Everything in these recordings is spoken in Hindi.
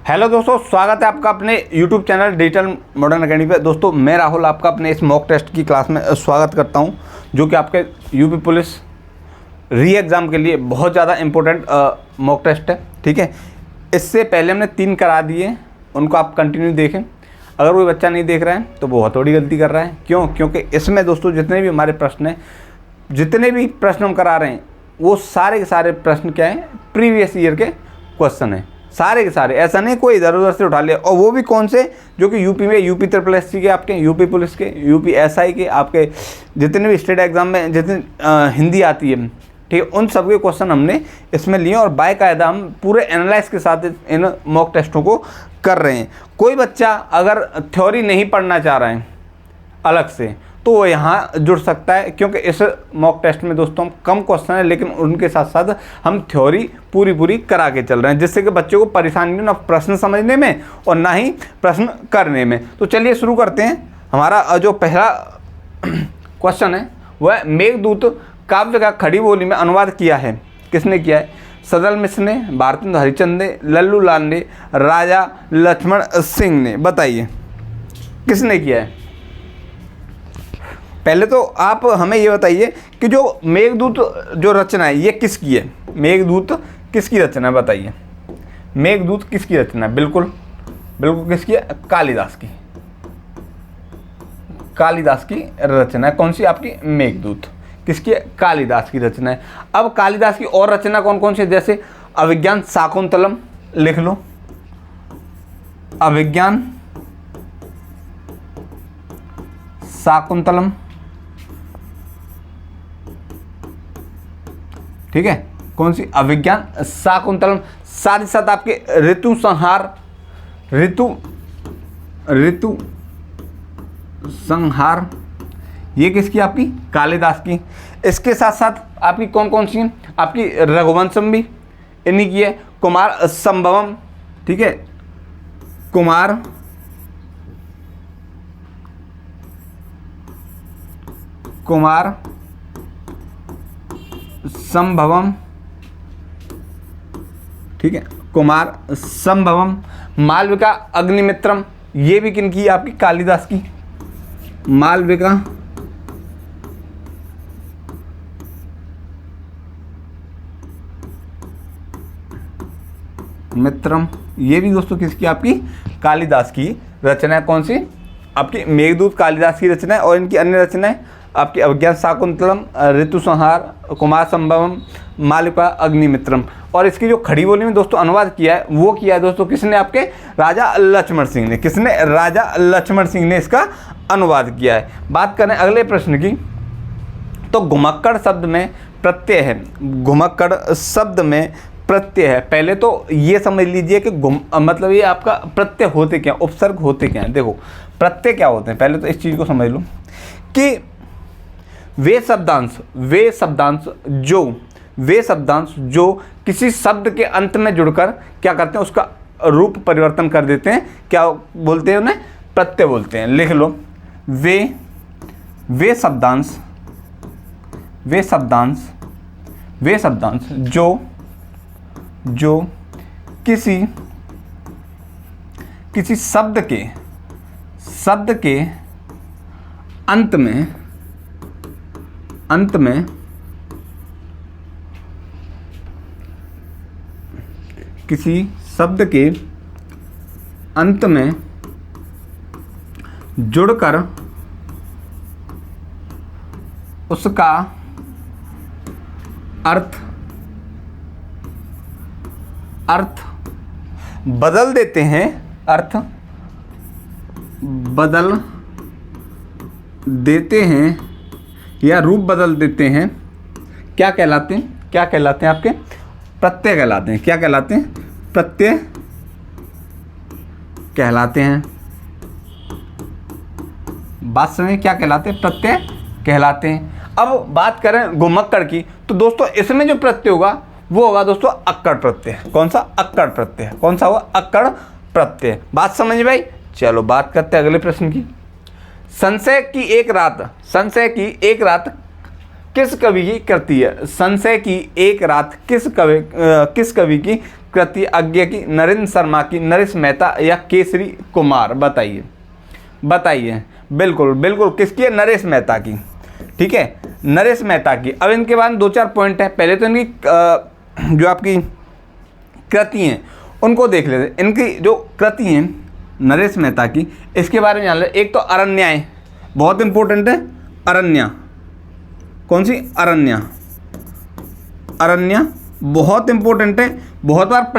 हेलो दोस्तों, स्वागत है आपका अपने YouTube channel digital modern academy पे। दोस्तों मैं राहुल आपका अपने इस मॉक टेस्ट की क्लास में स्वागत करता हूं, जो कि आपके यूपी पुलिस री एग्ज़ाम के लिए बहुत ज़्यादा इम्पोर्टेंट मॉक टेस्ट है। ठीक है, इससे पहले हमने 3 करा दिए, उनको आप कंटिन्यू देखें। अगर कोई बच्चा नहीं देख रहा है तो वो बहुत बड़ी गलती कर रहा है। क्यों? क्योंकि इसमें दोस्तों जितने भी हमारे प्रश्न हैं, जितने भी प्रश्न हम करा रहे हैं, वो सारे के सारे प्रश्न क्या हैं, प्रीवियस ईयर के क्वेश्चन हैं, सारे के सारे। ऐसा नहीं कोई इधर उधर से उठा लिया, और वो भी कौन से, जो कि यूपी में यूपी ट्रिपल एससी के, आपके यूपी पुलिस के, यूपी एसआई के, आपके जितने भी स्टेट एग्जाम में जितनी हिंदी आती है, ठीक है, उन सब के क्वेश्चन हमने इसमें लिए और बाकायदा हम पूरे एनालाइज के साथ इन मॉक टेस्टों को कर रहे हैं। कोई बच्चा अगर थ्योरी नहीं पढ़ना चाह रहा है अलग से, तो वो यहाँ जुड़ सकता है, क्योंकि इस मॉक टेस्ट में दोस्तों कम क्वेश्चन है, लेकिन उनके साथ साथ हम थ्योरी पूरी करा के चल रहे हैं, जिससे कि बच्चों को परेशानी नहीं, ना प्रश्न समझने में और ना ही प्रश्न करने में। तो चलिए शुरू करते हैं। हमारा जो पहला क्वेश्चन है वह मेघदूत काव्य का खड़ी बोली में अनुवाद किया है, किसने किया है? सदल मिश्र ने, भारतेंदु हरिश्चंद्र ने, लल्लू लाल ने, राजा लक्ष्मण सिंह ने। बताइए किसने किया है? पहले तो आप हमें ये बताइए कि जो मेघदूत जो रचना है ये किसकी है? मेघदूत किसकी रचना है? बताइए मेघदूत किसकी रचना है? बिल्कुल किसकी है? कालिदास की। कालिदास की रचना है। कौन सी? आपकी मेघदूत किसकी है? कालिदास की रचना है। अब कालिदास की और रचना कौन कौन सी? जैसे अभिज्ञान शाकुंतलम, लिख लो, अभिज्ञान शाकुंतलम, ठीक है। कौन सी? अभिज्ञान शाकुंतलम। साथ ही साथ आपके ऋतु संहार, ऋतु संहार, ये किसकी? आपकी कालिदास की। इसके साथ साथ आपकी कौन कौन सी है? आपकी रघुवंशम भी इन्हीं की है। कुमार संभवम, ठीक है, कुमार संभवम, ठीक है, कुमार संभवम। मालविका अग्निमित्रम, ये भी किनकी है? आपकी कालिदास की। मालविका मित्रम, ये भी दोस्तों किसकी? आपकी कालिदास की रचना है। कौन सी? आपकी मेघदूत कालिदास की रचना है। और इनकी अन्य रचनाएं आपकी अभिज्ञान शाकुंतलम, ऋतु संहार, कुमार संभवम, मालविका अग्निमित्रम। और इसकी जो खड़ी बोली में दोस्तों अनुवाद किया है, वो किया है दोस्तों किसने? आपके राजा लक्ष्मण सिंह ने। किसने? राजा लक्ष्मण सिंह ने इसका अनुवाद किया है। बात करें अगले प्रश्न की, तो घुमक्कड़ शब्द में प्रत्यय है। घुमक्कड़ शब्द में प्रत्यय है। पहले तो ये समझ लीजिए कि मतलब ये आपका प्रत्यय होते क्या, उपसर्ग होते क्या हैं। देखो प्रत्यय क्या होते हैं, पहले तो इस चीज़ को समझ लो कि वे शब्दांश जो किसी शब्द के अंत में जुड़कर क्या करते हैं, उसका रूप परिवर्तन कर देते हैं। क्या बोलते हैं उन्हें? प्रत्यय बोलते हैं। लिख लो, वे शब्दांश जो किसी शब्द के अंत में किसी शब्द के अंत में जुड़कर उसका अर्थ बदल देते हैं, अर्थ बदल देते हैं या रूप बदल देते हैं। क्या कहलाते हैं? क्या कहलाते हैं? आपके प्रत्यय कहलाते हैं। क्या कहलाते हैं? प्रत्यय कहलाते हैं। बात समझे? क्या कहलाते हैं? प्रत्यय कहलाते हैं। अब बात करें घुमक्कड़ की, तो दोस्तों इसमें जो प्रत्यय होगा वो होगा दोस्तों अक्कड़ प्रत्यय। कौन सा? अक्कड़ प्रत्यय। कौन सा हुआ? अक्कड़ प्रत्यय। बात समझ भाई? चलो बात करते हैं अगले प्रश्न की। संशय की एक रात किस कवि की कृति है? संशय की एक रात किस कवि की कृति अज्ञे की, नरेंद्र शर्मा की, नरेश मेहता या केसरी कुमार? बताइए बताइए। बिल्कुल बिल्कुल किसकी है? नरेश मेहता की। ठीक है, नरेश मेहता की। अब इनके बाद 2-4 पॉइंट है। पहले तो इनकी जो आपकी कृति हैं उनको देख लेते। इनकी जो कृति हैं नरेश मेहता की, इसके बारे में जान ले। एक तो अरण्या है, बहुत इंपॉर्टेंट है। अरण्या, कौन सी? अरण्या। अरण्या बहुत इंपॉर्टेंट है, बहुत बार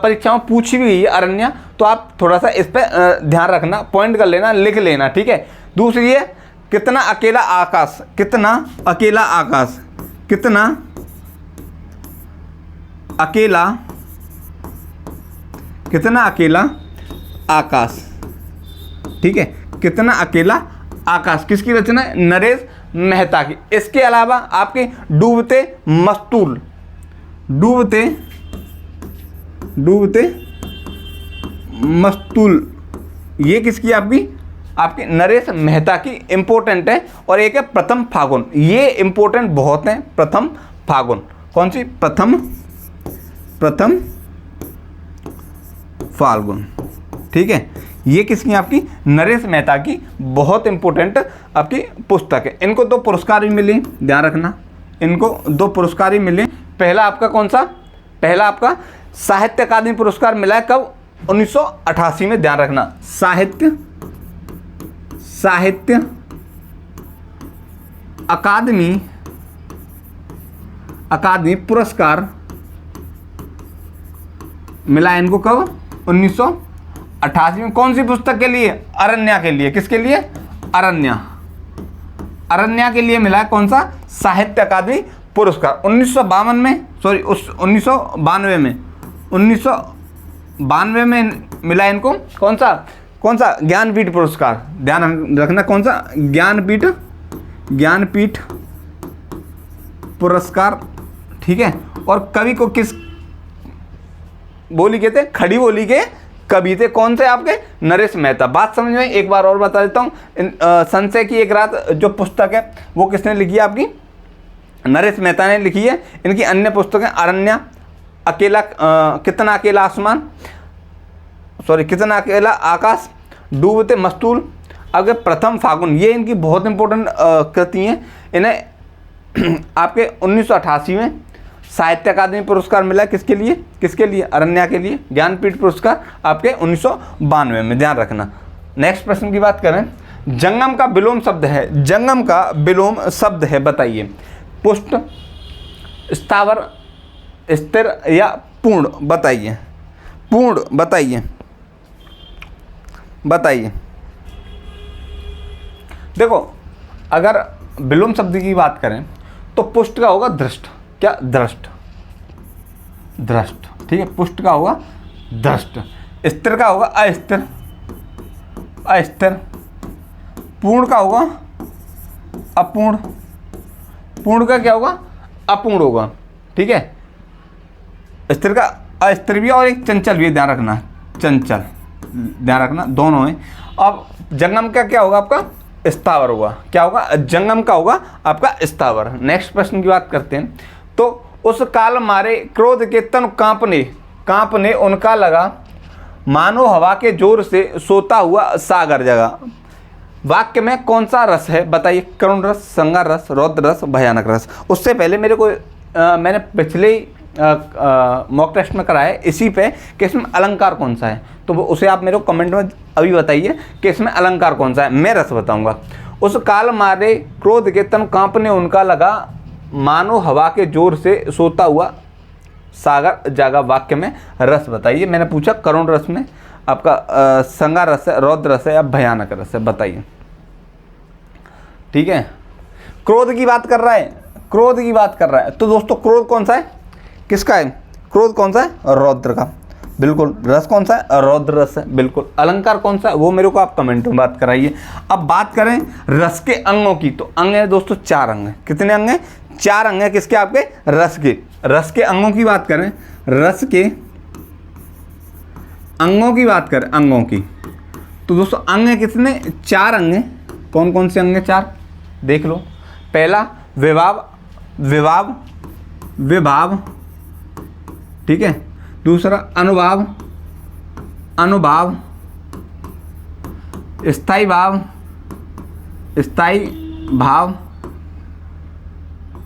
परीक्षाओं में पूछी भी गई है अरण्या, तो आप थोड़ा सा इस पर ध्यान रखना, पॉइंट कर लेना, लिख लेना। ठीक है। दूसरी है कितना अकेला आकाश, कितना अकेला आकाश, कितना अकेला, कितना अकेला आकाश। ठीक है, कितना अकेला आकाश किसकी रचना है? नरेश मेहता की। इसके अलावा आपके डूबते मस्तूल, डूबते डूबते मस्तूल, ये किसकी? आपकी नरेश मेहता की। इंपॉर्टेंट है। और एक है प्रथम फागुन, ये इंपॉर्टेंट बहुत है। प्रथम फागुन, कौन सी? प्रथम फाल्गुन। ठीक है, ये किसकी? आपकी नरेश मेहता की। बहुत इंपॉर्टेंट आपकी पुस्तक है। इनको 2 पुरस्कार भी मिले, ध्यान रखना, इनको 2 पुरस्कार ही मिले। पहला आपका कौन सा? पहला आपका साहित्य अकादमी पुरस्कार मिला है कब? 1988 में, ध्यान रखना। साहित्य अकादमी पुरस्कार मिला इनको कब? 1988 में। कौन सी पुस्तक के लिए? अरण्या के लिए। किसके लिए? अरण्या के लिए मिला है कौन सा? साहित्य अकादमी पुरस्कार। 1952 में, सॉरी 1992 में मिला इनको कौन सा ज्ञानपीठ पुरस्कार। ध्यान रखना, कौन सा? ज्ञानपीठ पुरस्कार। ठीक है। और कवि को किस बोली कहते? खड़ी बोली के कवि थे। कौन से? आपके नरेश मेहता। बात समझ में? एक बार और बता देता हूँ। संशय की एक रात जो पुस्तक है वो किसने लिखी है? आपकी नरेश मेहता ने लिखी है। इनकी अन्य पुस्तकें अरण्या, अकेला, कितना अकेला आसमान, सॉरी कितना अकेला आकाश, डूबते मस्तूल, अगर प्रथम फागुन, ये इनकी बहुत इंपॉर्टेंट कृति हैं। इन्हें आपके 1988 में साहित्य अकादमी पुरस्कार मिला। किसके लिए? किसके लिए? अरण्या के लिए। ज्ञानपीठ पुरस्कार आपके 1992 में, ध्यान रखना। नेक्स्ट प्रश्न की बात करें। जंगम का विलोम शब्द है, जंगम का विलोम शब्द है, बताइए। पुष्ट, स्थावर, स्थिर या पूर्ण? बताइए। पूर्ण, बताइए बताइए। देखो, अगर विलोम शब्द की बात करें तो पुष्ट का होगा दृष्ट। क्या? दृष्ट, दृष्ट। ठीक है, पुष्ट का होगा दृष्ट। स्थिर का होगा अस्थिर, अस्थिर। पूर्ण का होगा अपूर्ण, पूर्ण का क्या होगा? अपूर्ण होगा। ठीक है, स्थिर का अस्थिर भी, और एक चंचल भी, ध्यान रखना, चंचल, ध्यान रखना, दोनों है। अब जंगम का क्या होगा? आपका स्थावर होगा। क्या होगा? जंगम का होगा आपका स्थावर। नेक्स्ट प्रश्न की बात करते हैं। तो उस काल मारे क्रोध के तन कांपने, कांपने उनका लगा, मानो हवा के जोर से सोता हुआ सागर जगा। वाक्य में कौन सा रस है? बताइए। करुण रस, संगार रस, रौद्र रस, भयानक रस। उससे पहले मेरे को मैंने पिछले मॉक टेस्ट में कराया है इसी पे कि इसमें अलंकार कौन सा है, तो उसे आप मेरे को कमेंट में अभी बताइए कि इसमें अलंकार कौन सा है। मैं रस बताऊंगा। उस काल मारे क्रोध के तन कांपने उनका लगा, मानो हवा के जोर से सोता हुआ सागर जागा। वाक्य में रस बताइए। मैंने पूछा करुण रस में आपका संगार रस है, रौद्र रस है या भयानक रस है, बताइए। ठीक है, क्रोध की बात कर रहा है, क्रोध की बात कर रहा है। तो दोस्तों क्रोध कौन सा है? किसका है? क्रोध कौन सा है? रौद्र का। बिल्कुल। रस कौन सा है? रौद्र रस है। बिल्कुल। अलंकार कौन सा है वो मेरे को आप कमेंट में बात कराइए। अब बात करें रस के अंगों की, तो अंग है दोस्तों 4 अंग है। कितने अंग हैं? 4 अंग है। किसके? आपके रस के। रस के अंगों की बात करें, रस के अंगों की बात करें, अंगों की, तो दोस्तों अंग है कितने? 4 अंग हैं। कौन कौन से अंग हैं? 4 देख लो। पहला विभाव, विभाव, विभाव। ठीक है। दूसरा अनुभाव, अनुभाव, स्थायी भाव, स्थायी भाव,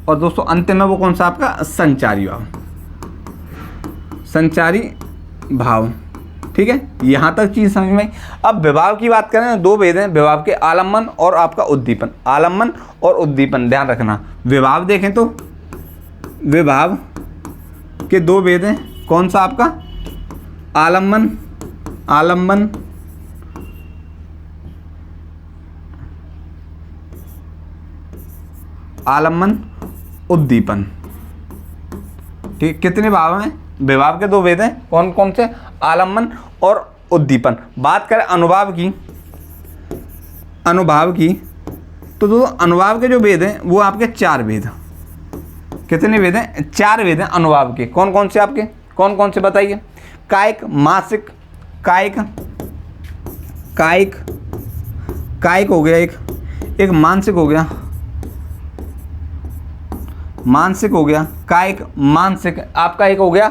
और दोस्तों अंतिम में वो कौन सा आपका संचारी भाव, संचारी भाव। ठीक है, यहाँ तक चीज़ समझ में आई। अब विभाव की बात करें, दो भेद हैं विभाव के, आलम्बन और आपका उद्दीपन। आलम्बन और उद्दीपन ध्यान रखना। विभाव देखें तो विभाव के दो भेद हैं, कौन सा आपका आलम्बन, आलम्बन, आलम्बन, उद्दीपन। ठीक, कितने भाव हैं? विभाव के दो भेद हैं, कौन कौन से? आलम्बन और उद्दीपन। बात करें अनुभाव की, अनुभाव की, तो दोस्तों अनुभाव के जो भेद हैं वो आपके चार भेद। कितने भेद हैं? चार भेद हैं अनुभाव के। कौन कौन से आपके, कौन कौन से बताइए? कायिक, मासिक, कायिक, कायिक, कायिक हो गया एक मानसिक हो गया, मानसिक हो गया, कायिक, मानसिक। आपका एक हो गया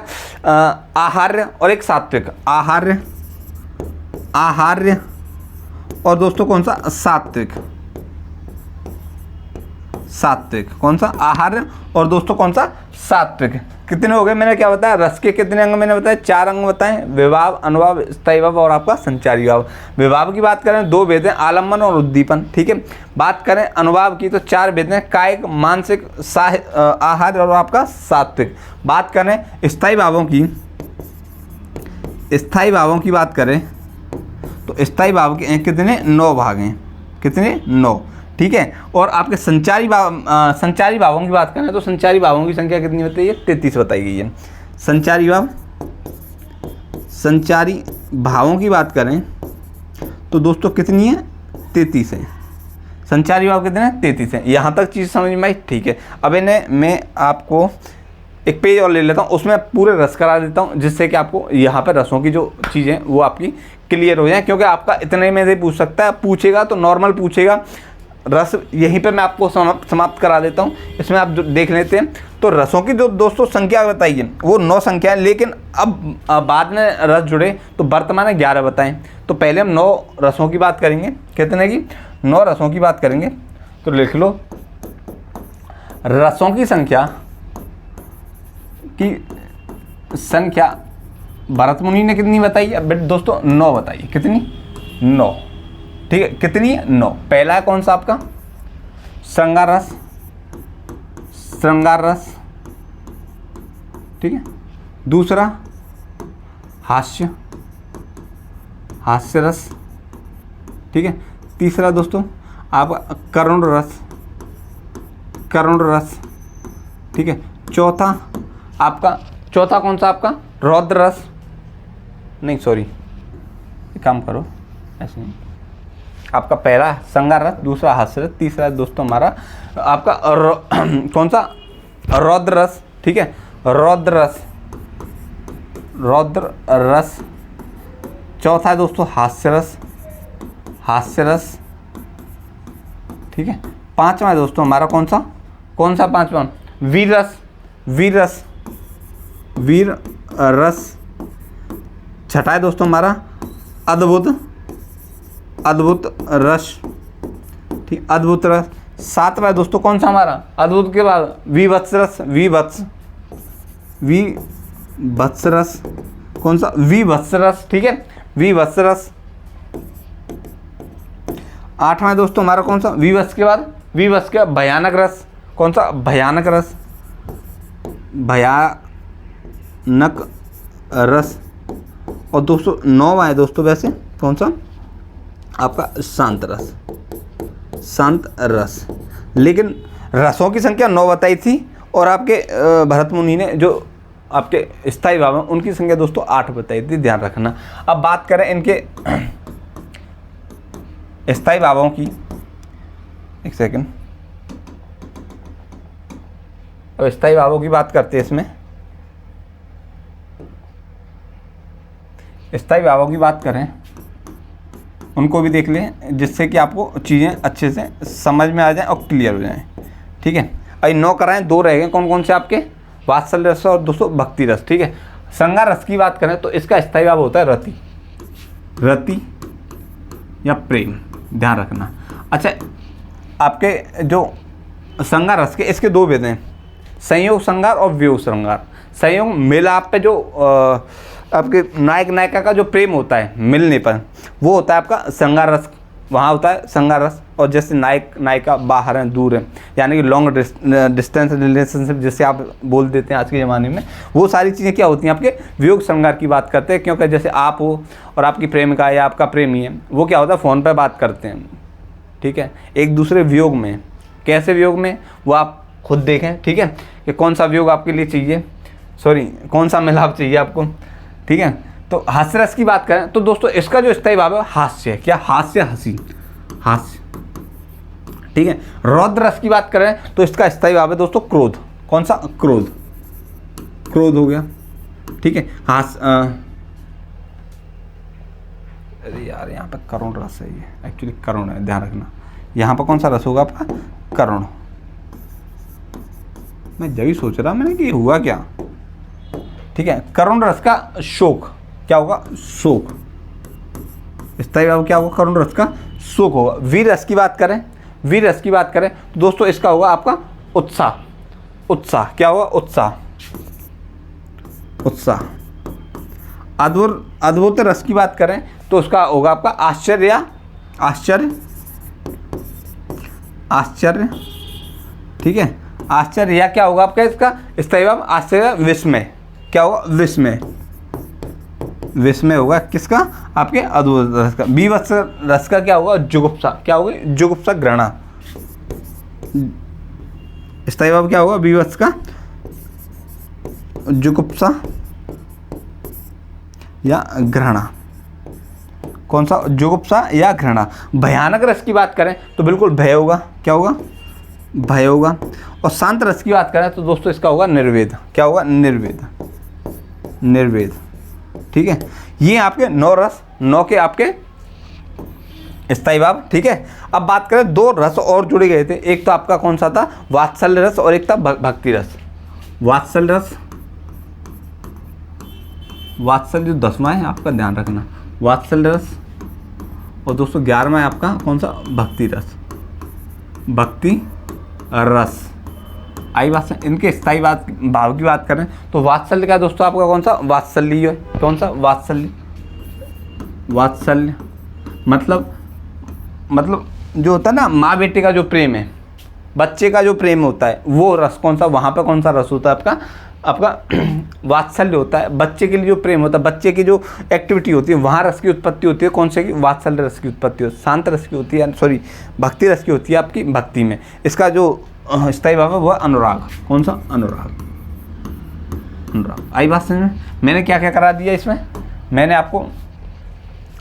आहार्य और एक सात्विक। आहार्य, आहार्य, और दोस्तों कौन सा? सात्विक, सात्विक। कौन सा? आहार्य, और दोस्तों कौन सा? सात्विक। कितने हो गए? मैंने क्या बताया? रस के कितने अंग मैंने बताया? चार अंग बताएं, विभाव, अनुभाव, स्थायी भाव और आपका संचारी भाव। विभाव की बात करें दो भेद हैं, आलम्बन और उद्दीपन। ठीक है, बात करें अनुभाव की तो चार भेद हैं, कायिक, मानसिक, आहार्य और आपका सात्विक। बात करें स्थायी भावों की, स्थायी भावों की बात करें तो स्थायी भाव के कितने? 9 भाग हैं। कितने? 9। ठीक है, और आपके संचारी भावों की बात करें तो संचारी भावों की संख्या कितनी बताई है? 33 बताई गई है। संचारी भाव, संचारी भावों की बात करें तो दोस्तों कितनी है? 33 है। संचारी भाव कितने हैं? 33 है। यहाँ तक चीज़ समझ में आई? ठीक है, अब इन्हें मैं आपको एक पेज और ले लेता हूँ, उसमें पूरे रस करा देता हूँ, जिससे कि आपको यहाँ पर रसों की जो चीज़ें वो आपकी क्लियर हो जाए। क्योंकि आपका इतने में से पूछ सकता है, पूछेगा तो नॉर्मल पूछेगा। रस यहीं पे मैं आपको समाप्त करा देता हूँ। इसमें आप जो देख लेते हैं तो रसों की जो दोस्तों संख्या बताइए वो 9 संख्या है, लेकिन अब बाद में रस जुड़े तो वर्तमान में 11 बताएं। तो पहले हम 9 रसों की बात करेंगे। कितने की? 9 रसों की बात करेंगे। तो लिख लो, रसों की संख्या भरत मुनि ने कितनी बताई? अब दोस्तों 9 बताइए। कितनी? 9। ठीक है, कितनी है? 9। पहला है कौन सा आपका? श्रृंगार रस, श्रृंगार रस। ठीक है, दूसरा हास्य, हास्य रस। ठीक है, तीसरा दोस्तों आपका करुण रस, करुण रस। ठीक है, चौथा कौन सा आपका? रौद्र रस। नहीं सॉरी, एक काम करो, ऐसे नहीं। आपका पहला श्रृंगार रस, दूसरा हास्य रस, तीसरा दोस्तों हमारा आपका कौन सा? रौद्र रस। ठीक है, रौद्र रस, रौद्र रस। चौथा है दोस्तों हास्य रस, हास्य रस। ठीक है, पांचवा है दोस्तों हमारा कौन सा पांचवा? वीर रस, वीर रस, वीर रस। छठा है दोस्तों हमारा अद्भुत, अद्भुत रस। ठीक, अद्भुत रस। सातवां है दोस्तों कौन सा हमारा? अद्भुत के बाद विवत्स रस, विवत्स, विवत्स रस। कौन सा? विवत्स रस। ठीक है, विवत्स रस। आठवां है दोस्तों हमारा कौन सा? विवत्स के बाद भयानक रस। कौन सा? भयानक रस, भयानक रस। और दोस्तों 9वां है दोस्तों वैसे कौन सा? आपका शांत रस, शांत रस। लेकिन रसों की संख्या 9 बताई थी और आपके भरत मुनि ने जो आपके स्थायी भाव हैं उनकी संख्या दोस्तों 8 बताई थी, ध्यान रखना। अब बात करें इनके स्थायी भावों की, एक सेकंड, अब स्थायी भावों की बात करते हैं। इसमें स्थायी भावों की बात करें, उनको भी देख लें, जिससे कि आपको चीज़ें अच्छे से समझ में आ जाएं और क्लियर हो जाएं। ठीक है, अभी 9 कराएं, 2 रह गए। कौन कौन से आपके? वात्सल्य रस और दोस्तों भक्ति रस। ठीक है, श्रृंगार रस की बात करें तो इसका स्थायी भाव होता है रति, रति या प्रेम, ध्यान रखना। अच्छा, आपके जो श्रृंगार रस के इसके दो भेद हैं, संयोग श्रृंगार और वियोग श्रृंगार। संयोग मिलाप पे जो आपके नायक नायिका का जो प्रेम होता है मिलने पर, वो होता है आपका श्रृंगार रस, वहाँ होता है श्रृंगार रस। और जैसे नायक नायिका बाहर हैं, दूर हैं, यानी कि लॉन्ग डिस्टेंस रिलेशनशिप जिसे आप बोल देते हैं आज के ज़माने में, वो सारी चीज़ें क्या होती हैं आपके वियोग श्रृंगार की बात करते हैं। क्योंकि जैसे आप हो और आपकी प्रेमिका या आपका प्रेमी है, वो क्या होता है फ़ोन पर बात करते हैं, ठीक है, एक दूसरे वियोग में। कैसे वियोग में, वो आप खुद देखें, ठीक है, कि कौन सा वियोग आपके लिए चाहिए, सॉरी कौन सा मिलाप चाहिए आपको, ठीक है। तो हास्य रस की बात करें तो दोस्तों इसका जो स्थायी भाव है हास्य है, क्या हास्य, हंसी, हास्य, ठीक है। रौद्र रस की बात करें तो इसका स्थायी भाव है दोस्तों क्रोध, कौन सा, क्रोध, क्रोध हो गया, ठीक है। अरे यार यहाँ पे करुण रस है, ये एक्चुअली करुण है, ध्यान रखना। यहाँ पर कौन सा रस होगा आपका, करुण। मैं जब ही सोच रहा मैंने कि ये हुआ क्या, ठीक है। करुण रस का शोक, क्या होगा, शोक, स्थायी भाव क्या होगा, करुण रस का शोक होगा। वीर रस की बात करें, वीर रस की बात करें तो दोस्तों इसका होगा आपका उत्साह, उत्साह, क्या होगा, उत्साह, उत्साह। अद्भुत रस की बात करें तो उसका होगा आपका आश्चर्य, आश्चर्य, आश्चर्य, ठीक है, आश्चर्य। या क्या होगा आपका इसका स्थायी भाव, आश्चर्य, विस्मय, क्या होगा, विस्मय, विस्मय होगा किसका, आपके अद्भुत रस का। बीभत्स रस का क्या होगा, जुगुप्सा, क्या होगा, जुगुप्सा, घृणा। स्थायी भाव क्या होगा बीभत्स का, जुगुप्सा या घृणा, कौन सा, जुगुप्सा या घृणा। भयानक रस की बात करें तो बिल्कुल भय होगा, क्या होगा, भय होगा। और शांत रस की बात करें तो दोस्तों इसका होगा निर्वेद, क्या होगा, निर्वेद, निर्वेद, ठीक है। ये आपके 9 रस, 9 के आपके स्थायी भाव, ठीक है। अब बात करें 2 रस और जुड़े गए थे, एक तो आपका कौन सा था, वात्सल्य रस, और एक था भक्ति रस। वात्सल्य रस, वात्सल्य जो 10वां है आपका ध्यान रखना, वात्सल्य रस। और दोस्तों 11वां है आपका कौन सा, भक्ति रस, भक्ति रस। आई बात से, इनके स्थायी भाव की बात करें तो वात्सल्य का दोस्तों आपका कौन सा, वात्सल्य है, कौन सा, वात्सल्य, वात्सल्य मतलब जो होता है ना माँ बेटे का जो प्रेम है, बच्चे का जो प्रेम होता है, वो रस कौन सा, वहाँ पे कौन सा रस होता है आपका वात्सल्य होता है। बच्चे के लिए जो प्रेम होता है, बच्चे की जो एक्टिविटी होती है, वहाँ रस की उत्पत्ति होती है, कौन से की, वात्सल्य रस की उत्पत्ति होती है। शांत रस की होती है, सॉरी भक्ति रस की होती है आपकी भक्ति में। इसका जो स्थायी भाव है वो अनुराग, कौन सा, अनुराग, अनुराग। आई बात समझ में। मैंने क्या क्या करा दिया इसमें, मैंने आपको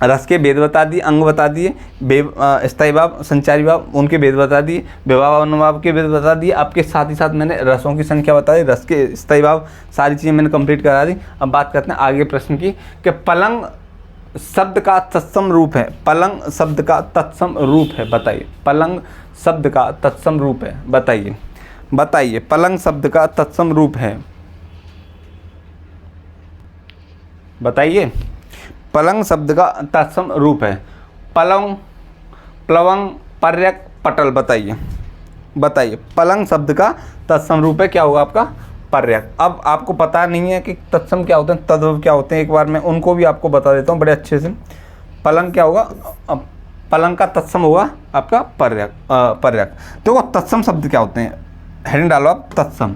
रस के भेद बता दिए, अंग बता दिए, स्थायी भाव, संचारी भाव, उनके भेद बता दिए, विभाव अनुभाव के भेद बता दिए। आपके साथ ही साथ मैंने रसों की संख्या बता दी, रस के स्थायी भाव, सारी चीज़ें मैंने कंप्लीट करा दी। अब बात करते हैं आगे प्रश्न की कि पलंग शब्द का तत्सम रूप है, पलंग शब्द का तत्सम रूप है, बताइए। पलंग शब्द का तत्सम रूप है, बताइए, बताइए। पलंग शब्द का तत्सम रूप है, बताइए। पलंग शब्द का तत्सम रूप है, पलंग, प्लवंग, पर्यक, पटल, बताइए, बताइए। पलंग शब्द का तत्सम रूप है, क्या होगा आपका, पर्यक। अब आपको पता नहीं है कि तत्सम क्या होते हैं, तद्भव क्या होते हैं, एक बार मैं उनको भी आपको बता देता हूँ बड़े अच्छे से। पलंग क्या होगा, पलंग का तत्सम होगा आपका पर्यक, पर्यक। तो वो तत्सम शब्द क्या होते हैं, हेडिंग डालो आप, तत्सम,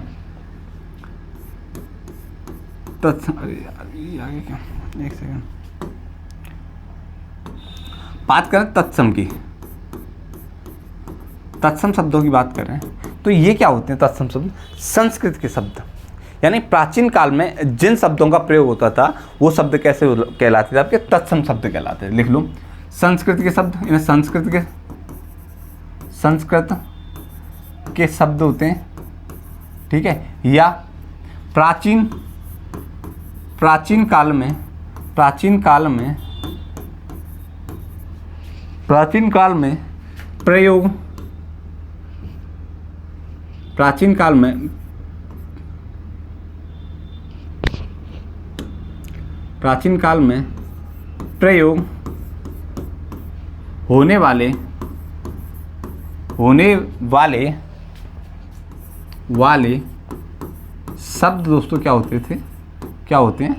तत्सम। अरे यार ये आगे क्या, एक सेकंड, बात करें तत्सम की, तत्सम शब्दों की बात करें तो ये क्या होते हैं तत्सम शब्द, संस्कृत के शब्द। यानी प्राचीन काल में जिन शब्दों का प्रयोग होता था वो शब्द कैसे कहलाते थे आपके, तत्सम शब्द कहलाते हैं। लिख लो, संस्कृत के शब्द, इन्हें संस्कृत के शब्द होते हैं, ठीक है। या प्राचीन काल में प्रयोग, प्राचीन काल में प्रयोग होने वाले शब्द दोस्तों क्या होते हैं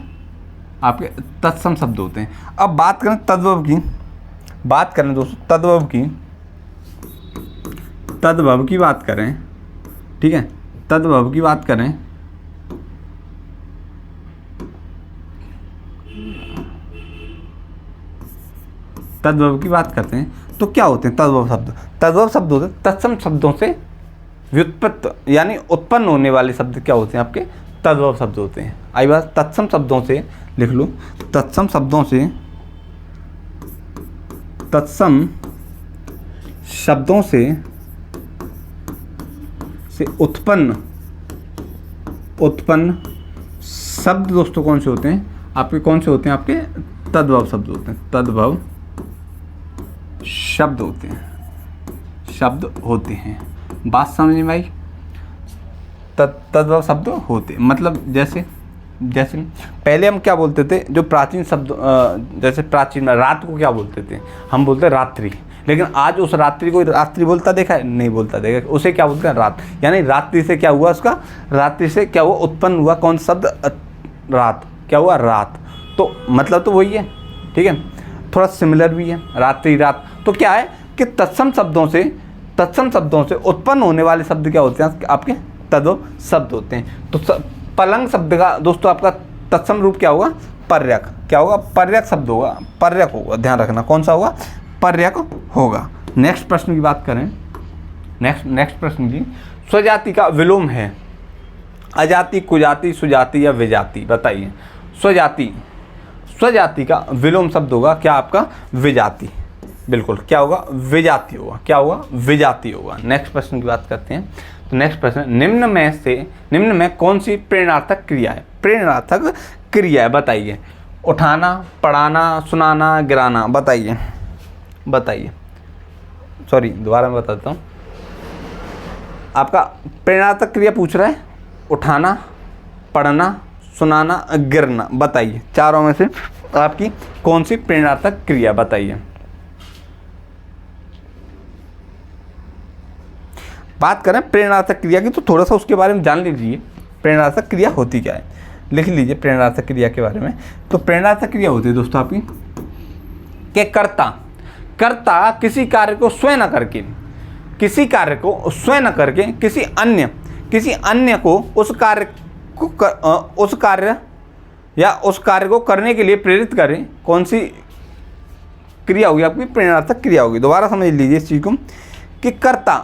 आपके तत्सम शब्द होते हैं। अब बात करें तद्भव की, दोस्तों तद्भव की बात करें, ठीक है, तद्भव की बात करते हैं तो क्या होते हैं तद्भव शब्द होते हैं तत्सम शब्दों से व्युत्पत्त यानी उत्पन्न होने वाले शब्द क्या होते हैं आपके तद्भव शब्द होते हैं। आई बात, तत्सम शब्दों से लिख लो, तत्सम शब्दों से उत्पन्न शब्द दोस्तों कौन से होते हैं आपके आपके तद्भव शब्द होते हैं। तद्भव शब्द होते हैं। बात समझ में भाई, तद्भव शब्द होते मतलब जैसे पहले हम क्या बोलते थे, जो प्राचीन शब्द जैसे प्राचीन में रात को क्या बोलते थे, हम बोलते रात्रि, लेकिन आज उस रात्रि को रात्रि बोलता देखा है, नहीं बोलता देखा, उसे क्या बोलते हैं रात। यानी रात्रि से क्या हुआ, उत्पन्न हुआ कौन शब्द, रात, क्या हुआ रात। तो मतलब तो वही है, ठीक है, थोड़ा सिमिलर भी है, रात्रि रात। तो क्या है कि तत्सम शब्दों से उत्पन्न होने वाले शब्द क्या होते हैं आपके तद्भव शब्द होते हैं। तो पलंग शब्द का दोस्तों आपका तत्सम रूप क्या होगा, पर्यक, क्या होगा, पर्यक शब्द होगा, पर्यक होगा, ध्यान रखना कौन सा होगा, पर्यक होगा। नेक्स्ट प्रश्न की बात करें, नेक्स्ट प्रश्न की, स्वजाति का विलोम है अजाति, कुजाति, सुजाति या विजाति, बताइए। स्वजाति का विलोम शब्द होगा क्या आपका, विजाति, बिल्कुल क्या होगा, विजाति होगा, क्या होगा, विजाति होगा। नेक्स्ट प्रश्न की बात करते हैं। तो नेक्स्ट प्रश्न, निम्न में कौन सी प्रेरणार्थक क्रिया है, बताइए। उठाना, पढ़ाना, सुनाना, गिराना, बताइए। सॉरी, दोबारा मैं बता देता हूँ। आपका प्रेरणार्थक क्रिया पूछ रहा है, उठाना, पढ़ना, सुनाना, गिरना, बताइए चारों में से आपकी कौन सी प्रेरणार्थक क्रिया, बताइए। बात करें प्रेरणार्थक क्रिया की तो थोड़ा सा उसके बारे में जान लीजिए, प्रेरणार्थक क्रिया होती क्या है, लिख लीजिए प्रेरणार्थक क्रिया के बारे में। तो प्रेरणार्थक क्रिया होती है दोस्तों आपकी कि कर्ता किसी कार्य को स्वयं न करके, किसी अन्य को उस कार्य को करने के लिए प्रेरित करे, कौन सी क्रिया होगी आपकी, प्रेरणार्थक क्रिया होगी। दोबारा समझ लीजिए इस चीज़ को कि कर्ता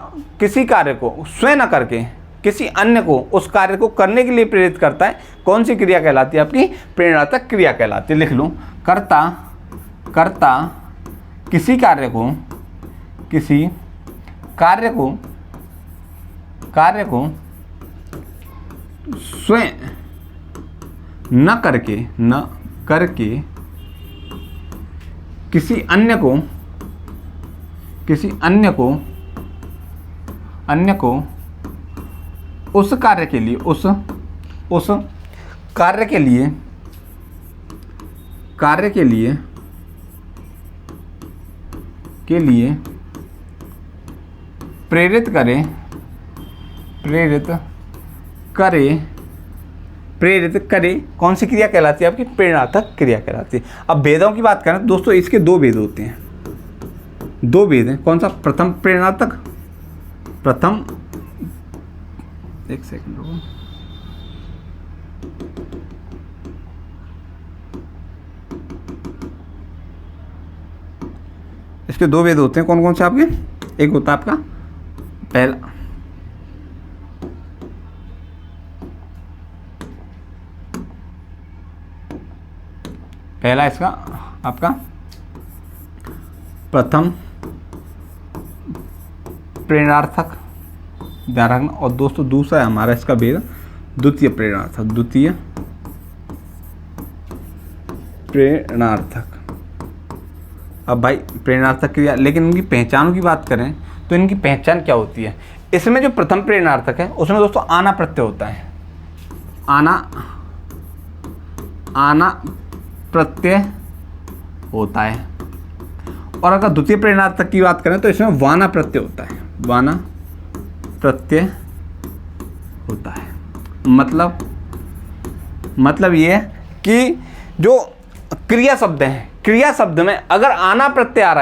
किसी कार्य को स्वयं न करके किसी अन्य को उस कार्य को करने के लिए प्रेरित करता है, कौन सी क्रिया कहलाती है आपकी, प्रेरणार्थक क्रिया कहलाती है। लिख लो, कर्ता किसी कार्य को स्वयं न करके किसी अन्य को उस कार्य के लिए प्रेरित करे, कौन सी क्रिया कहलाती है आपकी, प्रेरणार्थक क्रिया कहलाती है। अब भेदों की बात करें दोस्तों, इसके दो भेद होते हैं, दो भेद हैं। कौन सा, प्रथम प्रेरणार्थक, एक सेकंड रुको, इसके दो भेद होते हैं। कौन कौन से आपके, एक होता है आपका पहला इसका आपका प्रथम प्रेरणार्थक, ध्यान रखना। और दोस्तों दूसरा है हमारा इसका भेद द्वितीय प्रेरणार्थक। अब भाई प्रेरणार्थक क्रिया, लेकिन इनकी पहचानों की बात करें तो इनकी पहचान क्या होती है। इसमें जो प्रथम प्रेरणार्थक है उसमें दोस्तों आना प्रत्यय होता है, आना प्रत्यय होता है। और अगर द्वितीय प्रेरणार्थक की बात करें तो इसमें वाना प्रत्यय होता है, वाना प्रत्यय होता है। मतलब ये है कि जो क्रिया शब्द हैं, क्रिया शब्द में अगर आना प्रत्यय आ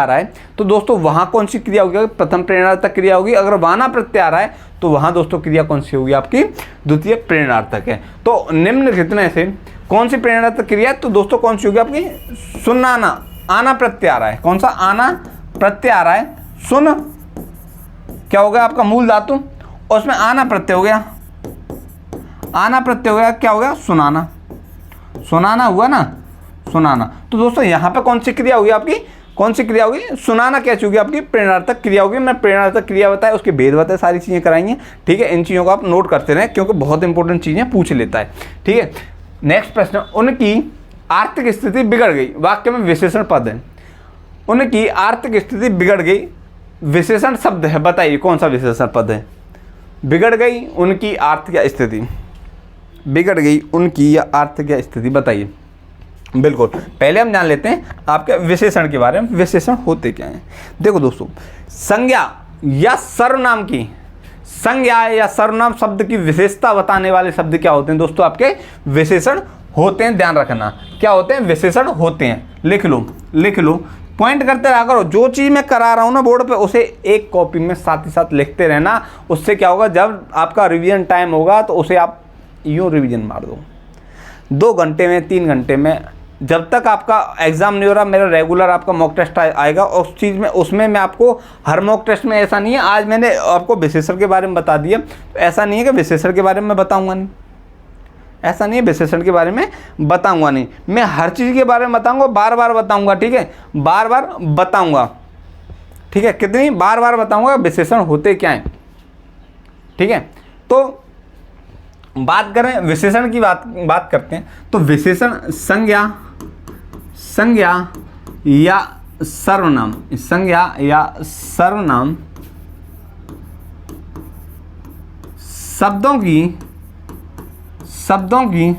रहा है तो दोस्तों वहाँ कौन सी क्रिया होगी? प्रथम प्रेरणार्थक क्रिया होगी। अगर वाना प्रत्यय आ रहा है तो वहाँ दोस्तों क्रिया कौन सी होगी? आपकी द्वितीय प्रेरणार्थक है। तो निम्नलिखित में से कौन सी प्रेरणार्थक क्रिया? तो दोस्तों कौन सी होगी? आपकी सुनाना, आना प्रत्यय आ रहा है। कौन सा? आना प्रत्यय आ रहा है। सुन क्या हो गया? आपका मूल धातु, और उसमें आना प्रत्यय हो गया, आना प्रत्यय हो गया, क्या हो गया? सुनाना, सुनाना हुआ ना, सुनाना। तो दोस्तों यहाँ पे कौन सी क्रिया होगी? आपकी कौन सी क्रिया होगी? सुनाना कैसी होगी? आपकी प्रेरणार्थक क्रिया होगी। मैं प्रेरणार्थक क्रिया बताया, उसके भेद बताए, सारी चीज़ें कराएंगे, ठीक है। इन चीज़ों को आप नोट करते रहें क्योंकि बहुत इंपॉर्टेंट चीज़ें पूछ लेता है, ठीक है। नेक्स्ट प्रश्न, उनकी आर्थिक स्थिति बिगड़ गई, वाक्य में विशेषण पद है। उनकी आर्थिक स्थिति बिगड़ गई, विशेषण शब्द है, बताइए कौन सा विशेषण पद है? बिगड़ गई उनकी आर्थिक स्थिति, बिगड़ गई उनकी या आर्थिक स्थिति, बताइए। बिल्कुल, पहले हम जान लेते हैं आपके विशेषण के बारे में। विशेषण होते क्या हैं? देखो दोस्तों, संज्ञा या सर्वनाम की, संज्ञा या सर्वनाम शब्द की विशेषता बताने वाले शब्द क्या होते हैं दोस्तों? आपके विशेषण होते हैं। ध्यान रखना, क्या होते हैं? विशेषण होते हैं। लिख लो, लिख लो, पॉइंट करते रहा करो। जो चीज़ मैं करा रहा हूँ ना बोर्ड पे, उसे एक कॉपी में साथ ही साथ लिखते रहना। उससे क्या होगा? जब आपका रिवीजन टाइम होगा तो उसे आप यूँ रिवीजन मार दो। 2 घंटे में, 3 घंटे में, जब तक आपका एग्ज़ाम नहीं हो रहा, मेरा रेगुलर आपका मॉक टेस्ट आएगा। और उस चीज़ में, उसमें मैं आपको हर मॉक टेस्ट में, ऐसा नहीं है आज मैंने आपको विशेषण के बारे में बता दिया तो ऐसा नहीं है कि विशेषण के बारे में बताऊंगा नहीं, ऐसा नहीं है विशेषण के बारे में बताऊंगा नहीं। मैं हर चीज़ के बारे में बताऊंगा, बार बार बताऊंगा, ठीक है, बार बार बताऊंगा, ठीक है। कितनी बार बार बताऊंगा विशेषण होते क्या हैं, ठीक है। तो बात करें विशेषण की, बात करते हैं तो विशेषण संज्ञा, संज्ञा या सर्वनाम, संज्ञा या सर्वनाम शब्दों की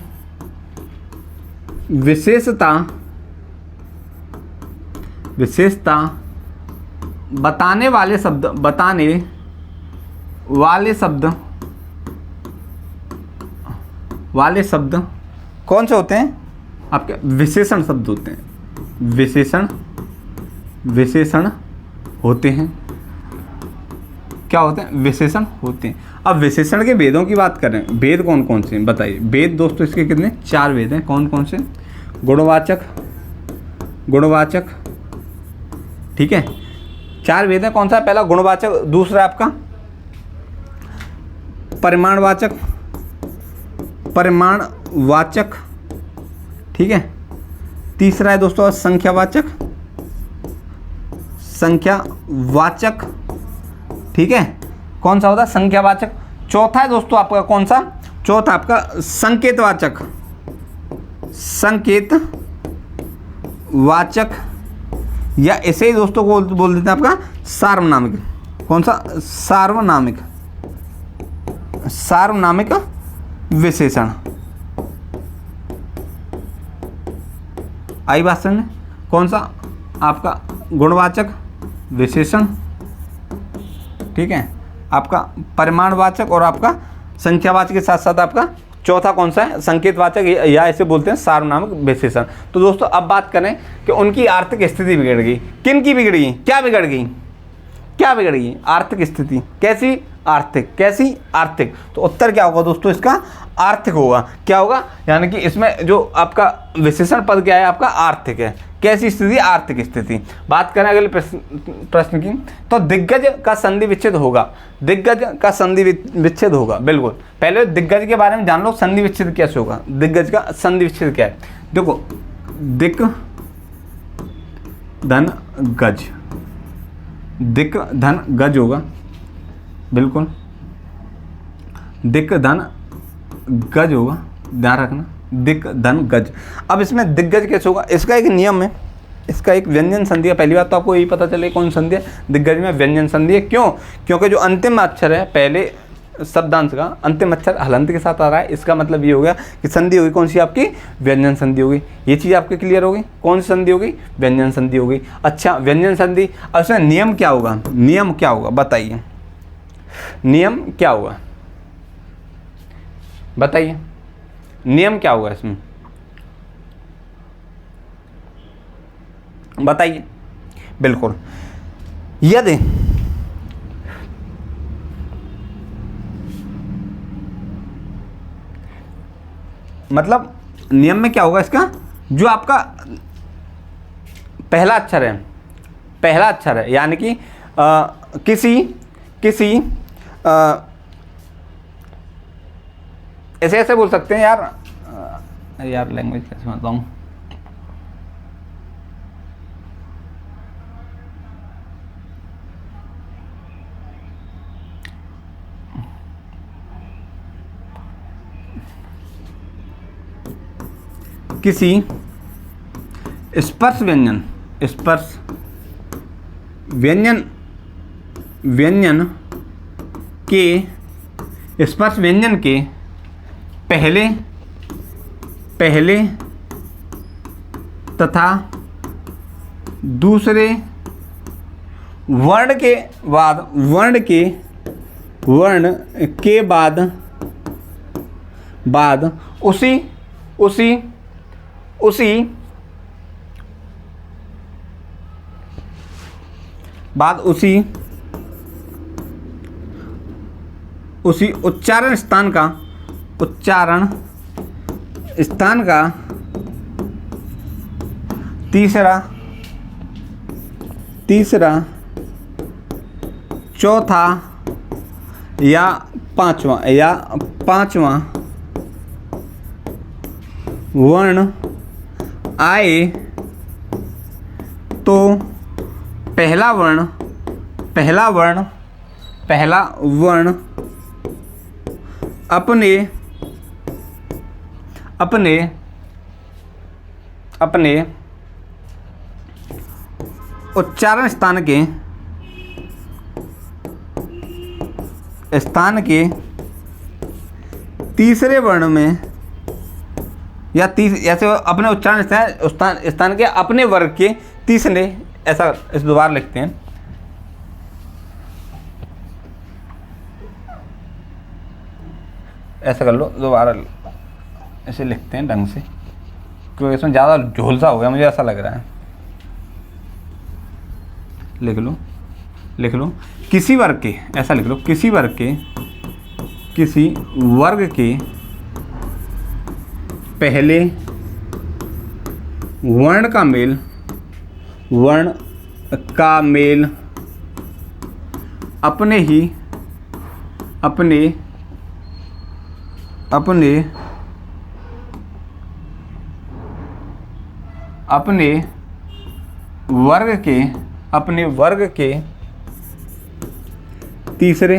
विशेषता बताने वाले शब्द कौन से होते हैं? आपके विशेषण शब्द होते हैं। विशेषण होते हैं। क्या होते हैं? विशेषण होते हैं। अब विशेषण के भेदों की बात करें, भेद कौन कौन से हैं बताइए? भेद दोस्तों इसके कितने? 4 भेद हैं। कौन कौन से? गुणवाचक, ठीक है, 4 भेद हैं। कौन सा? पहला गुणवाचक, दूसरा आपका परिमाणवाचक, ठीक है, तीसरा है दोस्तों संख्यावाचक, ठीक है। कौन सा होता है? संख्यावाचक। चौथा है दोस्तों आपका कौन सा? चौथा आपका संकेतवाचक, या ऐसे ही दोस्तों को बोल देते हैं आपका सार्वनामिक। कौन सा? सार्वनामिक विशेषण। आई बात समझ? कौन सा? आपका गुणवाचक विशेषण, ठीक है, आपका परिमाणवाचक और आपका संख्यावाचक के साथ साथ आपका चौथा कौन सा है? संकेतवाचक, या ऐसे बोलते हैं सार्वनामिक विशेषण। तो दोस्तों अब बात करें कि उनकी आर्थिक स्थिति बिगड़ गई। किन की बिगड़ गई? क्या बिगड़ गई? आर्थिक स्थिति। कैसी? आर्थिक। तो उत्तर क्या होगा दोस्तों इसका? आर्थिक होगा। क्या होगा? यानी कि इसमें जो आपका विशेषण पद क्या है? आपका आर्थिक है। कैसी स्थिति? आर्थिक स्थिति। बात करें अगले प्रश्न की, तो दिग्गज का संधि विच्छेद होगा। बिल्कुल, पहले दिग्गज के बारे में जान लो, संधि विच्छेद कैसे होगा। दिग्गज का संधि विच्छेद क्या है? देखो, दिक धन गज होगा। बिल्कुल, दिक धन गज होगा, ध्यान रखना, दिक धन गज। अब इसमें दिग्गज कैसे होगा? इसका एक नियम है, इसका एक व्यंजन संधि है। पहली बात तो आपको यही पता चले कौन संधि है? दिग्गज में व्यंजन संधि है। क्यों? क्योंकि जो अंतिम अक्षर है, पहले शब्दांश का अंतिम अक्षर हलंत के साथ आ रहा है, इसका मतलब ये हो गया कि संधि होगी कौन सी आपकी, व्यंजन संधि होगी। ये चीज़ आपके क्लियर होगी, कौन सी संधि होगी, व्यंजन संधि होगी। अच्छा, व्यंजन संधि, अब इसमें नियम क्या होगा, नियम क्या होगा बताइए, नियम क्या होगा बताइए, नियम क्या होगा इसमें बताइए। बिल्कुल, यदि मतलब नियम में क्या होगा इसका, जो आपका पहला अक्षर है, पहला अक्षर है, यानी कि किसी ऐसे ऐसे बोल सकते हैं यार लैंग्वेज कैसे बताऊं, किसी स्पर्श व्यंजन, स्पर्श व्यंजन, व्यंजन के, स्पर्श व्यंजन के पहले पहले तथा दूसरे वर्ण के बाद, वर्ण के बाद उसी उच्चारण स्थान का तीसरा चौथा या पांचवा वर्ण आए तो पहला वर्ण अपने उच्चारण स्थान के तीसरे वर्ण में या ऐसे अपने उच्चारण स्थान के अपने वर्ग के तीसरे, ऐसा इस दोबारा लिखते हैं, ऐसा कर लो दोबारा, ऐसे लिखते हैं ढंग से, क्योंकि इसमें ज़्यादा झोलसा हो गया मुझे ऐसा लग रहा है। लिख लो किसी वर्ग के, ऐसा लिख लो, किसी वर्ग के पहले वर्ण का मेल अपने वर्ग के तीसरे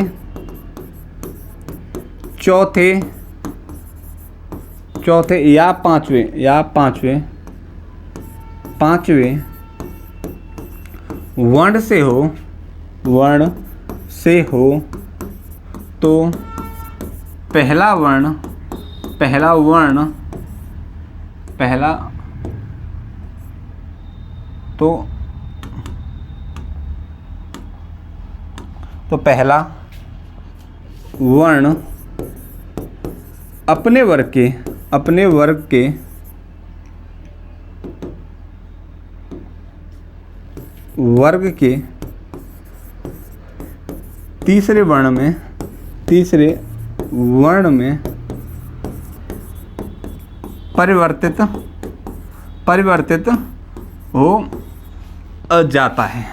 चौथे या पांचवें वर्ण से हो तो पहला वर्ण अपने वर्ग के तीसरे वर्ण में परिवर्तित हो जाता है।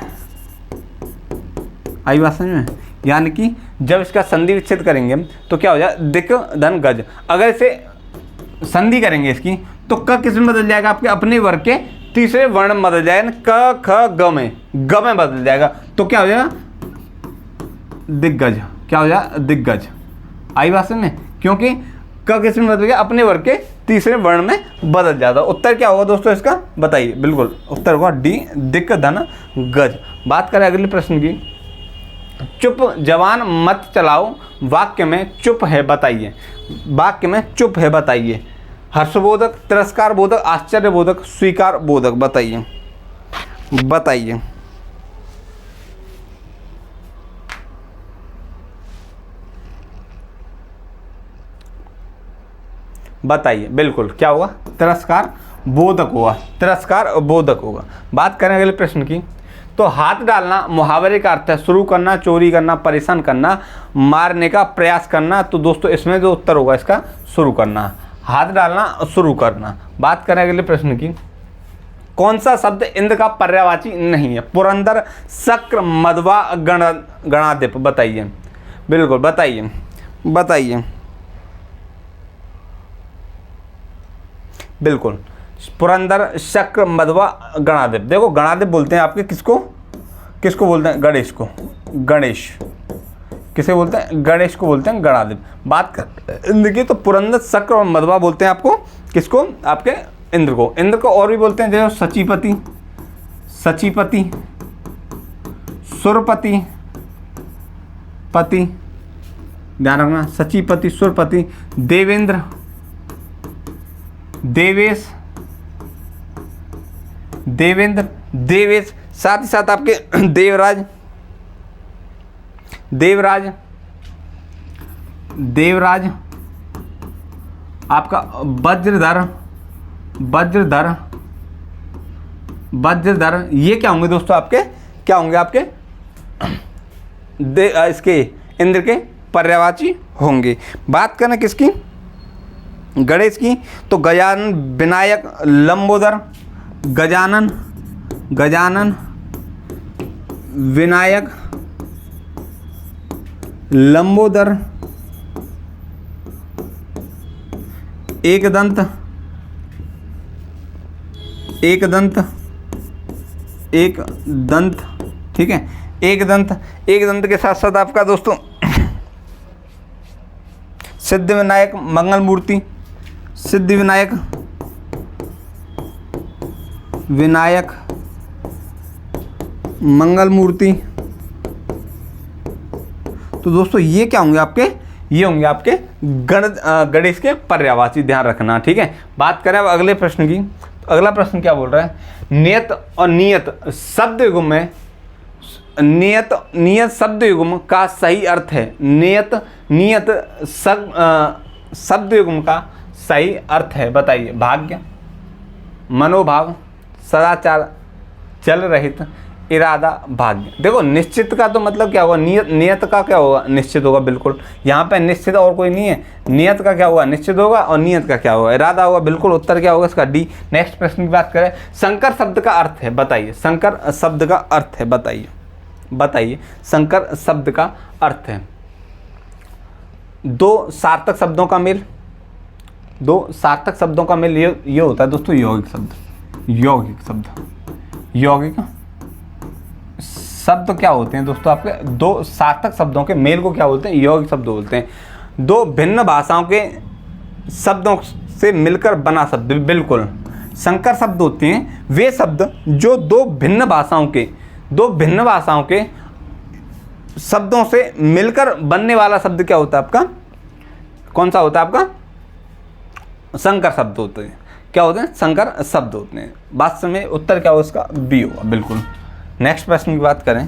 आई बात समझ में? यानी कि जब इसका संधि विच्छेद करेंगे तो क्या हो जाए, दिक धन गज। अगर इसे संधि करेंगे इसकी तो क किस में बदल जाएगा, आपके अपने वर्ग के तीसरे वर्ण में बदल जाएगा, क ख ग में बदल जाएगा। तो क्या हो जाएगा, दिग्गज। क्या हो जाएगा, दिग्गज। आई बात में? क्योंकि क किस में बदल गया, अपने वर्ग के तीसरे वर्ण में बदल जाता। उत्तर क्या होगा दोस्तों इसका, बताइए। बिल्कुल उत्तर होगा डी, दिक धन गज। बात करें अगले प्रश्न की, चुप जवान मत चलाओ, वाक्य में चुप है बताइए। वाक्य में चुप है बताइए। हर्षबोधक, तिरस्कार बोधक, आश्चर्य बोधक, स्वीकार बोधक, बताइए बताइए। बताइए बिल्कुल क्या होगा, तिरस्कार बोधक होगा, तिरस्कार बोधक होगा। बात करें अगले प्रश्न की, तो हाथ डालना मुहावरे का अर्थ है शुरू करना, चोरी करना, परेशान करना, मारने का प्रयास करना। तो दोस्तों इसमें जो उत्तर होगा इसका शुरू करना, हाथ डालना शुरू करना। बात करें अगले प्रश्न की, कौन सा शब्द इंद्र का पर्यायवाची नहीं है? पुरंदर, शक्र, मध्वा, गणाधिप, बताइए बिल्कुल बताइए बताइए बिल्कुल। पुरंदर, शक्र, मध्वा, गणाधिप। देखो गणाधिप बोलते हैं आपके किसको, किसको बोलते हैं? गणेश को। गणेश किसे बोलते हैं? गणेश को बोलते हैं गणाधिप। बात कर इंद्र की तो पुरंदर, शक्र और मध्वा बोलते हैं आपको किसको? आपके इंद्र को। इंद्र को और भी बोलते हैं जैसे सचीपति, सचीपति, सुरपति, पति, ध्यान रखना, सचीपति, सुरपति, देवेंद्र, देवेश, देवेंद्र, देवेश, साथ ही साथ आपके देवराज, देवराज, देवराज, आपका वज्रधर, वज्रधर, वज्रधर। ये क्या होंगे दोस्तों? आपके क्या होंगे? आपके इसके इंद्र के पर्यायवाची होंगे। बात करें किसकी? गणेश की, तो गजानन, विनायक, लंबोदर, गजानन, गजानन, विनायक, लंबोदर, एकदंत, एकदंत, एकदंत, ठीक है, एकदंत। एकदंत के साथ साथ आपका दोस्तों सिद्धि विनायक, मंगल मूर्ति, सिद्धि विनायक, विनायक, मंगल मूर्ति। तो दोस्तों ये क्या होंगे आपके? ये होंगे आपके गणेश के पर्यायवाची, ध्यान रखना, ठीक है। बात करें अब अगले प्रश्न की, तो अगला प्रश्न क्या बोल रहा है? नियत और नियत शब्द युग्म में, नियत, नियत शब्द युग्म का सही अर्थ है। नियत, नियत शब्द युग्म का सही अर्थ है, बताइए। भाग्य, मनोभाव, सदाचार, जल रहित, इरादा, भाग्य। देखो निश्चित का तो मतलब क्या होगा? नियत, नियत का क्या होगा? निश्चित होगा, बिल्कुल। यहाँ पे निश्चित और कोई नहीं है। नियत का क्या होगा? निश्चित होगा। और नियत का क्या होगा? इरादा होगा, बिल्कुल। उत्तर क्या होगा इसका? डी। नेक्स्ट प्रश्न की बात करें, संकर शब्द का अर्थ है, बताइए। संकर शब्द का अर्थ है, बताइए बताइए। संकर शब्द का अर्थ है दो सार्थक शब्दों का मेल, दो सार्थक शब्दों का मेल। ये होता है दोस्तों यौगिक शब्द। यौगिक शब्द, यौगिक शब्द क्या होते हैं दोस्तों? आपके दो सार्थक शब्दों के मेल को क्या बोलते हैं? यौगिक शब्द बोलते हैं। दो भिन्न भाषाओं के शब्दों से मिलकर बना शब्द, बिल्कुल। संकर शब्द होते हैं वे शब्द जो दो भिन्न भाषाओं के शब्दों से मिलकर बनने वाला शब्द क्या होता है आपका? कौन सा होता है आपका? संकर शब्द होते हैं। क्या होते हैं? संकर शब्द होते हैं। वास्तव में उत्तर क्या होगा इसका? बी होगा, बिल्कुल। नेक्स्ट प्रश्न की बात करें,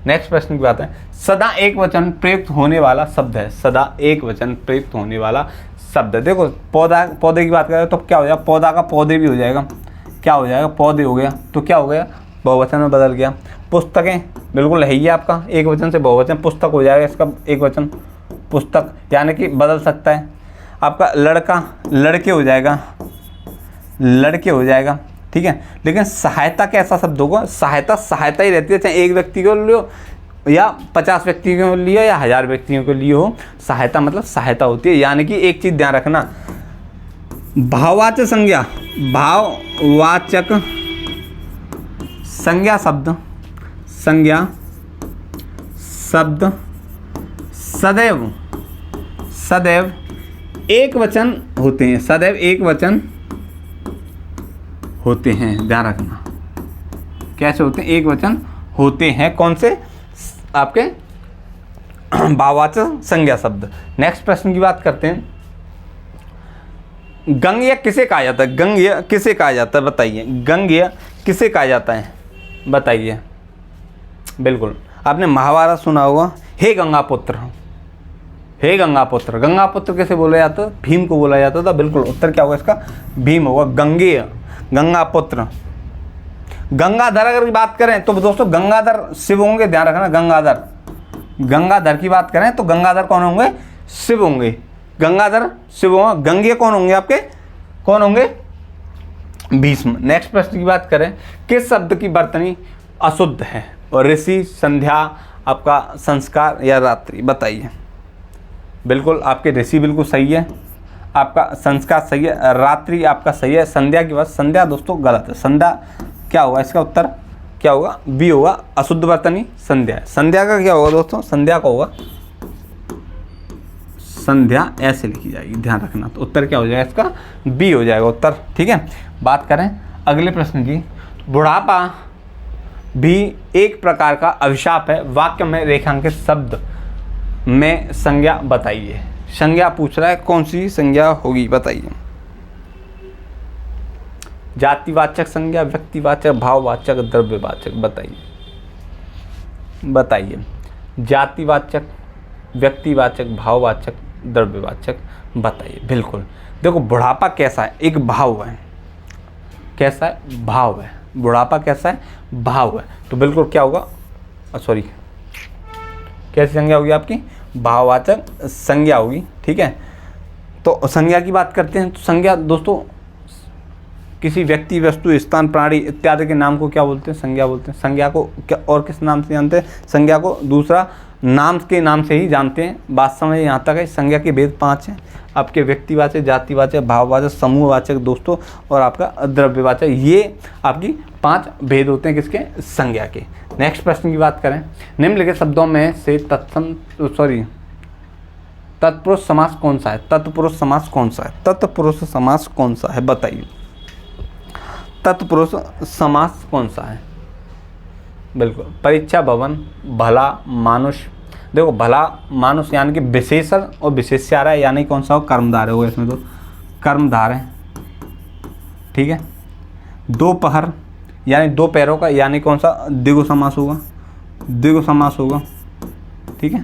नेक्स्ट प्रश्न की बात है, सदा एक वचन प्रयुक्त होने वाला शब्द है। सदा एक वचन प्रयुक्त होने वाला शब्द है। देखो पौधा, पौधे की बात करें तो क्या हो जाएगा? पौधा का पौधे भी हो जाएगा। क्या हो जाएगा? पौधे हो गया, तो क्या हो गया? बहुवचन में बदल गया। पुस्तकें, बिल्कुल है ही आपका एक वचन से बहुवचन, पुस्तक हो जाएगा इसका एक वचन, पुस्तक, यानी कि बदल सकता है। आपका लड़का, लड़के हो जाएगा, लड़के हो जाएगा, ठीक है। लेकिन सहायता कैसा शब्द होगा? सहायता सहायता ही रहती है, चाहे एक व्यक्ति को लियो या 50 व्यक्तियों को लियो या 1000 व्यक्तियों को लिए हो। सहायता मतलब सहायता होती है। यानी कि एक चीज़ ध्यान रखना, भाववाचक संज्ञा, भाववाचक संज्ञा शब्द, संज्ञा शब्द सदैव, सदैव एक वचन होते हैं। सदैव एक वचन होते हैं, ध्यान रखना। कैसे होते हैं? एक वचन होते हैं। कौन से? आपके भाववाचक संज्ञा शब्द। नेक्स्ट प्रश्न की बात करते हैं, गंगेय किसे कहा जाता है? गंगेय किसे कहा जाता है बताइए, गंगेय किसे कहा जाता है बताइए। बिल्कुल आपने महाभारत सुना होगा, हे गंगापुत्र, हे गंगापुत्र। गंगापुत्र कैसे बोला जाता है? भीम को बोला जाता था। बिल्कुल उत्तर क्या होगा इसका? भीम होगा। गंगेय, गंगापुत्र। गंगाधर अगर बात करें तो दोस्तों गंगाधर शिव होंगे, ध्यान रखना। गंगाधर, गंगाधर की बात करें तो गंगाधर कौन होंगे? शिव होंगे। गंगाधर शिव होंगे। गंगे कौन होंगे आपके? कौन होंगे? भीष्म। नेक्स्ट प्रश्न की बात करें, किस शब्द की वर्तनी अशुद्ध है? और ऋषि, संध्या, आपका संस्कार या रात्रि बताइए। बिल्कुल आपके ऋषि बिल्कुल सही है, आपका संस्कार सही है, रात्रि आपका सही है। संध्या की बात, संध्या दोस्तों गलत है। संध्या क्या होगा इसका उत्तर? क्या होगा? बी होगा, अशुद्ध वर्तनी संध्या है। संध्या का क्या होगा दोस्तों? संध्या का होगा, संध्या ऐसे लिखी जाएगी, ध्यान रखना। तो उत्तर क्या हो जाएगा इसका? बी हो जाएगा उत्तर। ठीक है, बात करें अगले प्रश्न की। बुढ़ापा भी एक प्रकार का अभिशाप है, वाक्य में रेखांकित शब्द में संज्ञा बताइए। संज्ञा पूछ रहा है, कौन सी संज्ञा होगी बताइए। जातिवाचक संज्ञा, व्यक्तिवाचक, भाववाचक, द्रव्यवाचक बताइए। बताइए जातिवाचक, व्यक्तिवाचक, भाववाचक, द्रव्यवाचक बताइए। बिल्कुल देखो, बुढ़ापा कैसा है? एक भाव है। कैसा है? भाव है। बुढ़ापा कैसा है? भाव है। तो बिल्कुल क्या होगा? सॉरी, कैसी संज्ञा होगी आपकी? भाववाचक संज्ञा होगी। ठीक है, तो संज्ञा की बात करते हैं। तो संज्ञा दोस्तों किसी व्यक्ति, वस्तु, स्थान, प्राणी इत्यादि के नाम को क्या बोलते हैं? संज्ञा बोलते हैं। संज्ञा को क्या और किस नाम से जानते हैं? संज्ञा को दूसरा नाम के नाम से ही जानते हैं। बात समझ यहाँ तक है। संज्ञा के भेद 5 हैं आपके, व्यक्तिवाचक, जातिवाचक, भाववाचक, समूहवाचक दोस्तों, और आपका द्रव्यवाचक। ये आपकी 5 भेद होते हैं किसके? संज्ञा के। नेक्स्ट प्रश्न की बात करें, निम्नलिखित शब्दों में से तत्पुरुष समास कौन सा है? तत्पुरुष समास कौन सा है? तत्पुरुष समास कौन सा है बताइए। तत्पुरुष समास कौन सा है? बिल्कुल परीक्षा, भवन, भला, मानुष। देखो भला, मानुष यानी कि विशेषण और विशेष्यार है, यानी कौन सा हो? कर्मधारय होगा इसमें। तो कर्मधारय है। ठीक है, दोपहर यानी दो पैरों का, यानी कौन सा? द्विगु समास होगा। द्विगु समास होगा। ठीक है,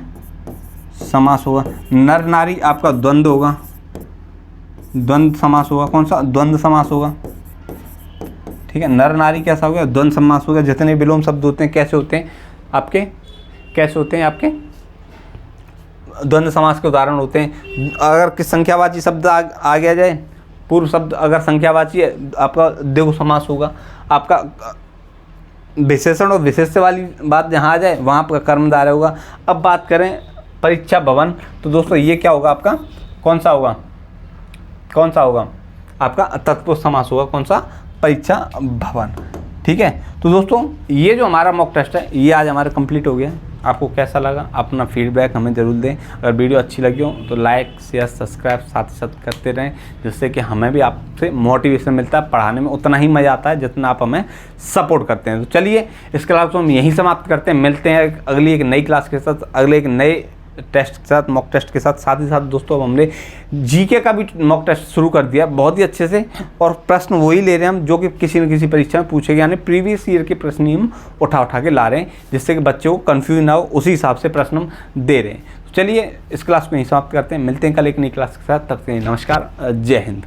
समास होगा। नर नारी आपका द्वंद्व होगा। द्वंद्व समास होगा। कौन सा? द्वंद्व समास होगा। ठीक है, नर नारी कैसा हो गया? द्वंद्व समास हो गया। जितने विलोम शब्द होते हैं कैसे होते हैं आपके? कैसे होते हैं आपके? द्वंद्व समास के उदाहरण होते हैं। अगर किस संख्यावाची शब्द आ गया जाए, पूर्व शब्द अगर संख्यावाची है, आपका द्विगु समास होगा। आपका विशेषण और विशेष्य वाली बात जहाँ आ जाए वहाँ पर कर्मधारय होगा। अब बात करें परीक्षा, भवन, तो दोस्तों ये क्या होगा आपका? कौन सा होगा? कौन सा होगा? आपका तत्पुरुष समास होगा। कौन सा? परीक्षा, भवन। ठीक है, तो दोस्तों ये जो हमारा मॉक टेस्ट है ये आज हमारा कंप्लीट हो गया। आपको कैसा लगा? अपना फीडबैक हमें ज़रूर दें। अगर वीडियो अच्छी लगी हो तो लाइक, शेयर, सब्सक्राइब साथ ही साथ करते रहें, जिससे कि हमें भी आपसे मोटिवेशन मिलता है। पढ़ाने में उतना ही मज़ा आता है जितना आप हमें सपोर्ट करते हैं। तो चलिए इस क्लास को हम यहीं समाप्त करते हैं। मिलते हैं अगली एक नई क्लास के साथ, अगले एक नए टेस्ट के साथ, मॉक टेस्ट के साथ। साथ ही साथ दोस्तों अब हमने जीके का भी मॉक टेस्ट शुरू कर दिया बहुत ही अच्छे से, और प्रश्न वही ले रहे हैं हम जो कि किसी न किसी परीक्षा में पूछे गए, यानी प्रीवियस ईयर के प्रश्न ही हम उठा के ला रहे हैं, जिससे कि बच्चों को कन्फ्यूज ना हो, उसी हिसाब से प्रश्न हम दे रहे हैं। तो चलिए इस क्लास को यहीं समाप्त करते हैं। मिलते हैं कल एक नई क्लास के साथ। तब तक नमस्कार, जय हिंद।